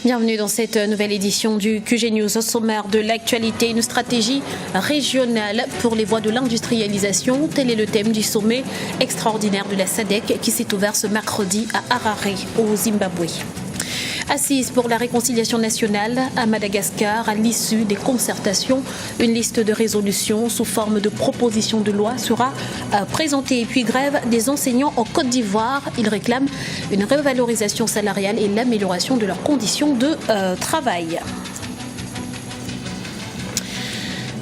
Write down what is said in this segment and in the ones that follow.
Bienvenue dans cette nouvelle édition du QG News. Au sommaire de l'actualité, une stratégie régionale pour les voies de l'industrialisation. Tel est le thème du sommet extraordinaire de la SADC qui s'est ouvert ce mercredi à Harare, au Zimbabwe. Assise pour la réconciliation nationale à Madagascar, à l'issue des concertations, une liste de résolutions sous forme de propositions de loi sera présentée. Et puis grève des enseignants en Côte d'Ivoire. Ils réclament une revalorisation salariale et l'amélioration de leurs conditions de travail.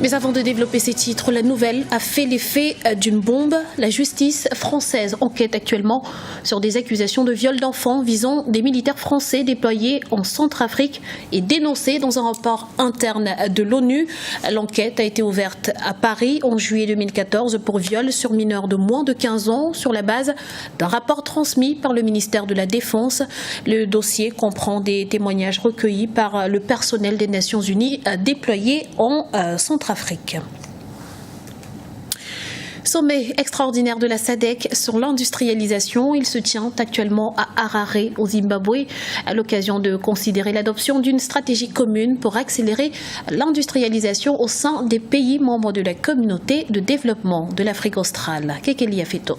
Mais avant de développer ces titres, la nouvelle a fait l'effet d'une bombe. La justice française enquête actuellement sur des accusations de viol d'enfants visant des militaires français déployés en Centrafrique et dénoncés dans un rapport interne de l'ONU. L'enquête a été ouverte à Paris en juillet 2014 pour viol sur mineurs de moins de 15 ans sur la base d'un rapport transmis par le ministère de la Défense. Le dossier comprend des témoignages recueillis par le personnel des Nations Unies déployé en Centrafrique. Sommet extraordinaire de la SADC sur l'industrialisation. Il se tient actuellement à Harare, au Zimbabwe, à l'occasion de considérer l'adoption d'une stratégie commune pour accélérer l'industrialisation au sein des pays membres de la communauté de développement de l'Afrique australe. Kekeli Afeto.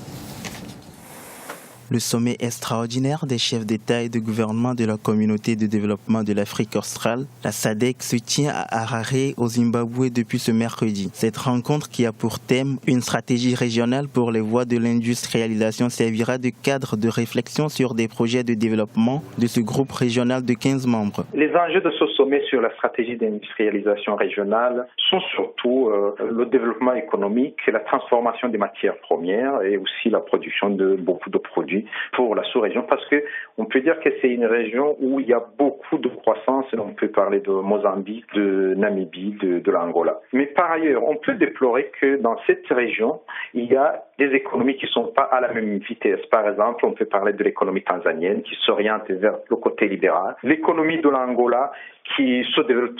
Le sommet extraordinaire des chefs d'État et de gouvernement de la communauté de développement de l'Afrique australe, la SADC, se tient à Harare, au Zimbabwe, depuis ce mercredi. Cette rencontre, qui a pour thème une stratégie régionale pour les voies de l'industrialisation, servira de cadre de réflexion sur des projets de développement de ce groupe régional de 15 membres. Les enjeux de ce sommet sur la stratégie d'industrialisation régionale sont surtout le développement économique, la transformation des matières premières et aussi la production de beaucoup de produits pour la sous-région, parce que on peut dire que c'est une région où il y a beaucoup de croissance. On peut parler de Mozambique, de Namibie, de l'Angola. Mais par ailleurs, on peut déplorer que dans cette région, il y a des économies qui ne sont pas à la même vitesse. Par exemple, on peut parler de l'économie tanzanienne qui s'oriente vers le côté libéral, l'économie de l'Angola qui se développe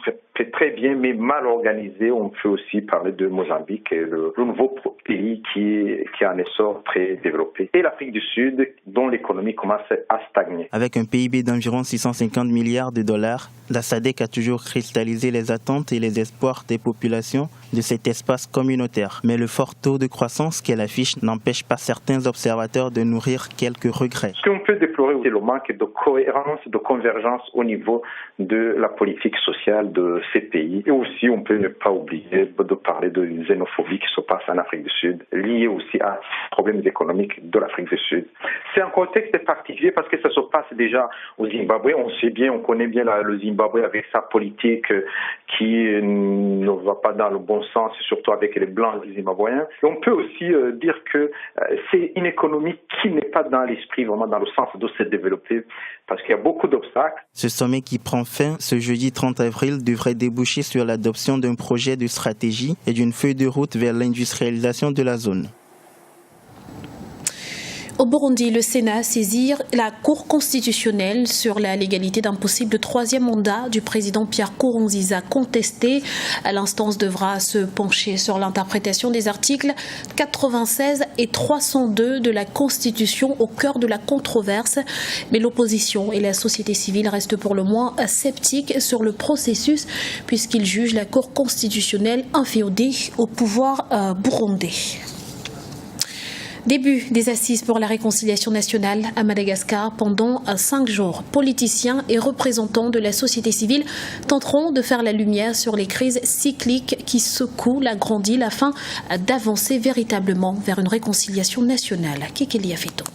très bien mais mal organisée. On peut aussi parler de Mozambique, le nouveau pays qui a un essor très développé. Et l'Afrique du Sud, dont l'économie commence à stagner. Avec un PIB d'environ 650 milliards de dollars, la SADC a toujours cristallisé les attentes et les espoirs des populations de cet espace communautaire. Mais le fort taux de croissance qu'elle affiche n'empêche pas certains observateurs de nourrir quelques regrets. Ce qu'on peut déplorer, c'est le manque de cohérence, de convergence au niveau de la politique sociale de ces pays. Et aussi, on peut ne pas oublier de parler de xénophobie qui se passe en Afrique du Sud, liée aussi à problèmes économiques de l'Afrique du Sud. C'est un contexte particulier parce que ça se passe déjà au Zimbabwe. On sait bien, on connaît bien le Zimbabwe avec sa politique qui ne va pas dans le bon sens, surtout avec les Blancs zimbabwéens. Et on peut aussi dire que c'est une économie qui n'est pas dans l'esprit, vraiment dans le sens de se développer, parce qu'il y a beaucoup d'obstacles. Ce sommet qui prend fin ce jeudi 30 avril devrait déboucher sur l'adoption d'un projet de stratégie et d'une feuille de route vers l'industrialisation de la zone. Au Burundi, le Sénat saisit la Cour constitutionnelle sur la légalité d'un possible troisième mandat du président Pierre Nkurunziza contesté. L'instance devra se pencher sur l'interprétation des articles 96 et 302 de la Constitution au cœur de la controverse. Mais l'opposition et la société civile restent pour le moins sceptiques sur le processus puisqu'ils jugent la Cour constitutionnelle inféodée au pouvoir burundais. Début des assises pour la réconciliation nationale à Madagascar pendant 5 jours. Politiciens et représentants de la société civile tenteront de faire la lumière sur les crises cycliques qui secouent la grande île afin d'avancer véritablement vers une réconciliation nationale. Kekeli Afeto.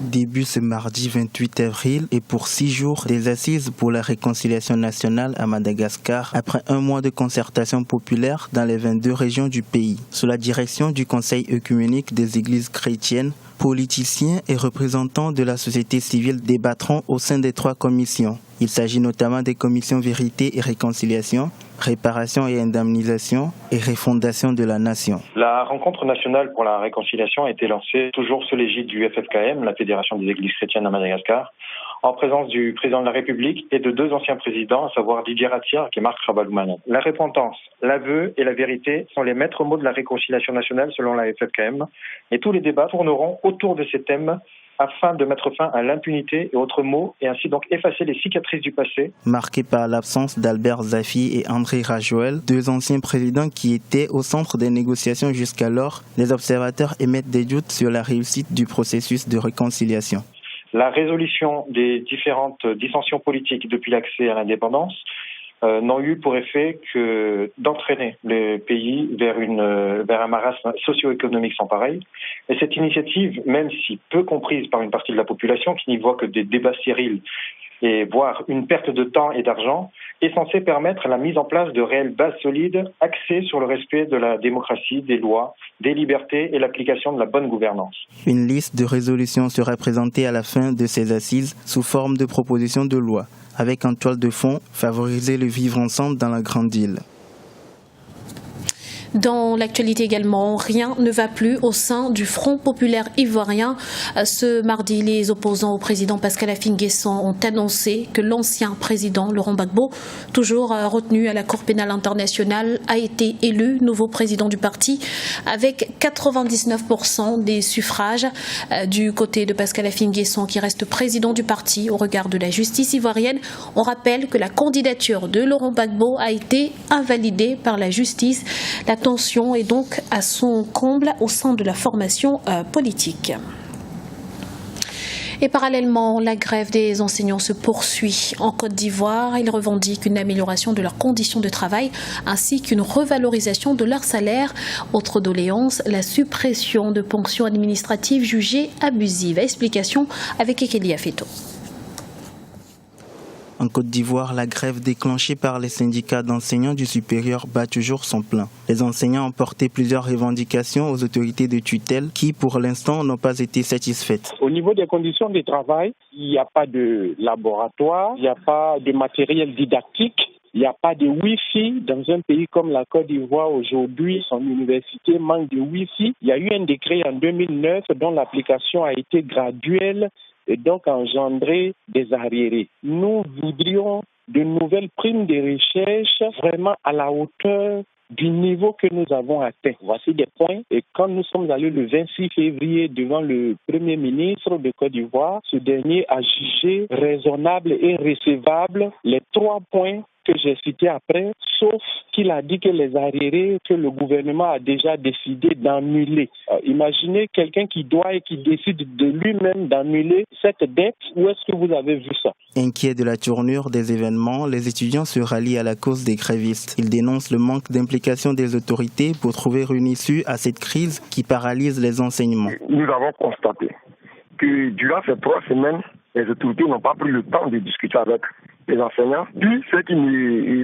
Début ce mardi 28 avril et pour 6 jours des assises pour la réconciliation nationale à Madagascar après un mois de concertation populaire dans les 22 régions du pays. Sous la direction du Conseil œcuménique des églises chrétiennes, politiciens et représentants de la société civile débattront au sein des 3 commissions. Il s'agit notamment des commissions vérité et réconciliation, réparation et indemnisation et refondation de la nation. La rencontre nationale pour la réconciliation a été lancée toujours sous l'égide du FFKM, la Fédération des Églises chrétiennes à Madagascar, en présence du président de la République et de 2 anciens présidents, à savoir Didier Ratsiar et Marc Rabaloumanen. La repentance, l'aveu et la vérité sont les maîtres mots de la réconciliation nationale selon la FFKM, et tous les débats tourneront autour de ces thèmes afin de mettre fin à l'impunité et autres maux, et ainsi donc effacer les cicatrices du passé. Marqué par l'absence d'Albert Zafi et André Rajoel, 2 anciens présidents qui étaient au centre des négociations jusqu'alors, les observateurs émettent des doutes sur la réussite du processus de réconciliation. La résolution des différentes dissensions politiques depuis l'accès à l'indépendance n'ont eu pour effet que d'entraîner le pays vers un marasme socio-économique sans pareil. Et cette initiative, même si peu comprise par une partie de la population qui n'y voit que des débats stériles et voire une perte de temps et d'argent, est censée permettre la mise en place de réelles bases solides axées sur le respect de la démocratie, des lois, des libertés et l'application de la bonne gouvernance. Une liste de résolutions sera présentée à la fin de ces assises sous forme de propositions de loi, avec en toile de fond favoriser le vivre ensemble dans la grande île. Dans l'actualité également, rien ne va plus au sein du Front populaire ivoirien. Ce mardi, les opposants au président Pascal Affi-N'Guessan ont annoncé que l'ancien président Laurent Gbagbo, toujours retenu à la Cour pénale internationale, a été élu nouveau président du parti avec 99% des suffrages. Du côté de Pascal Affi-N'Guessan, qui reste président du parti au regard de la justice ivoirienne, on rappelle que la candidature de Laurent Gbagbo a été invalidée par la justice. La tension est donc à son comble au sein de la formation politique. Et parallèlement, la grève des enseignants se poursuit en Côte d'Ivoire. Ils revendiquent une amélioration de leurs conditions de travail ainsi qu'une revalorisation de leur salaire. Autre doléance, la suppression de ponctions administratives jugées abusives. Explication avec Ekeli Afeto. En Côte d'Ivoire, la grève déclenchée par les syndicats d'enseignants du supérieur bat toujours son plein. Les enseignants ont porté plusieurs revendications aux autorités de tutelle qui, pour l'instant, n'ont pas été satisfaites. Au niveau des conditions de travail, il n'y a pas de laboratoire, il n'y a pas de matériel didactique. Il n'y a pas de Wi-Fi dans un pays comme la Côte d'Ivoire. Aujourd'hui, son université manque de Wi-Fi. Il y a eu un décret en 2009 dont l'application a été graduelle et donc engendré des arriérés. Nous voudrions de nouvelles primes de recherche vraiment à la hauteur du niveau que nous avons atteint. Voici des points. Et quand nous sommes allés le 26 février devant le Premier ministre de Côte d'Ivoire, ce dernier a jugé raisonnable et recevable les 3 points que j'ai cités après, sauf qu'il a dit que les arriérés que le gouvernement a déjà décidé d'annuler. Imaginez quelqu'un qui doit et qui décide de lui-même d'annuler cette dette. Où est-ce que vous avez vu ça? Inquiets de la tournure des événements, les étudiants se rallient à la cause des grévistes. Ils dénoncent le manque d'implication des autorités pour trouver une issue à cette crise qui paralyse les enseignements. Nous avons constaté que durant ces 3 semaines, les autorités n'ont pas pris le temps de discuter avec les enseignants. Puis, ceux qui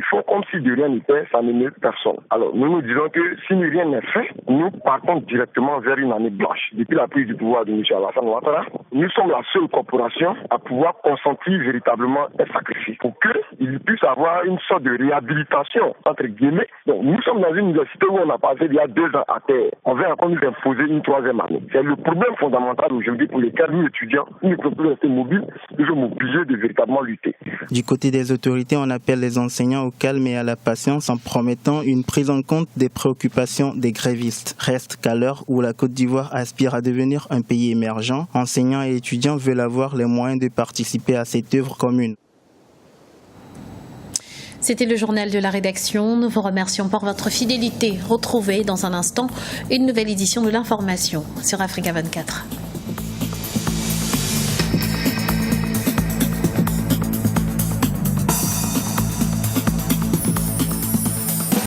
font comme si de rien n'était, ça ne met personne. Alors, nous disons que si rien n'est fait, nous partons directement vers une année blanche. Depuis la prise du pouvoir de M. Alassane Ouattara, nous sommes la seule corporation à pouvoir consentir véritablement un sacrifice pour qu'il puisse avoir une sorte de réhabilitation, entre guillemets. Donc, nous sommes dans une université où on a passé il y a 2 ans à terre. On vient encore nous imposer une 3e année. C'est le problème fondamental aujourd'hui pour lesquels nous, étudiants, nous ne pouvons plus rester mobiles, nous sommes obligés de véritablement lutter. Du côté des autorités, on appelle les enseignants au calme et à la patience en promettant une prise en compte des préoccupations des grévistes. Reste qu'à l'heure où la Côte d'Ivoire aspire à devenir un pays émergent, enseignants et étudiants veulent avoir les moyens de participer à cette œuvre commune. C'était le journal de la rédaction. Nous vous remercions pour votre fidélité. Retrouvez dans un instant une nouvelle édition de l'information sur Africa 24.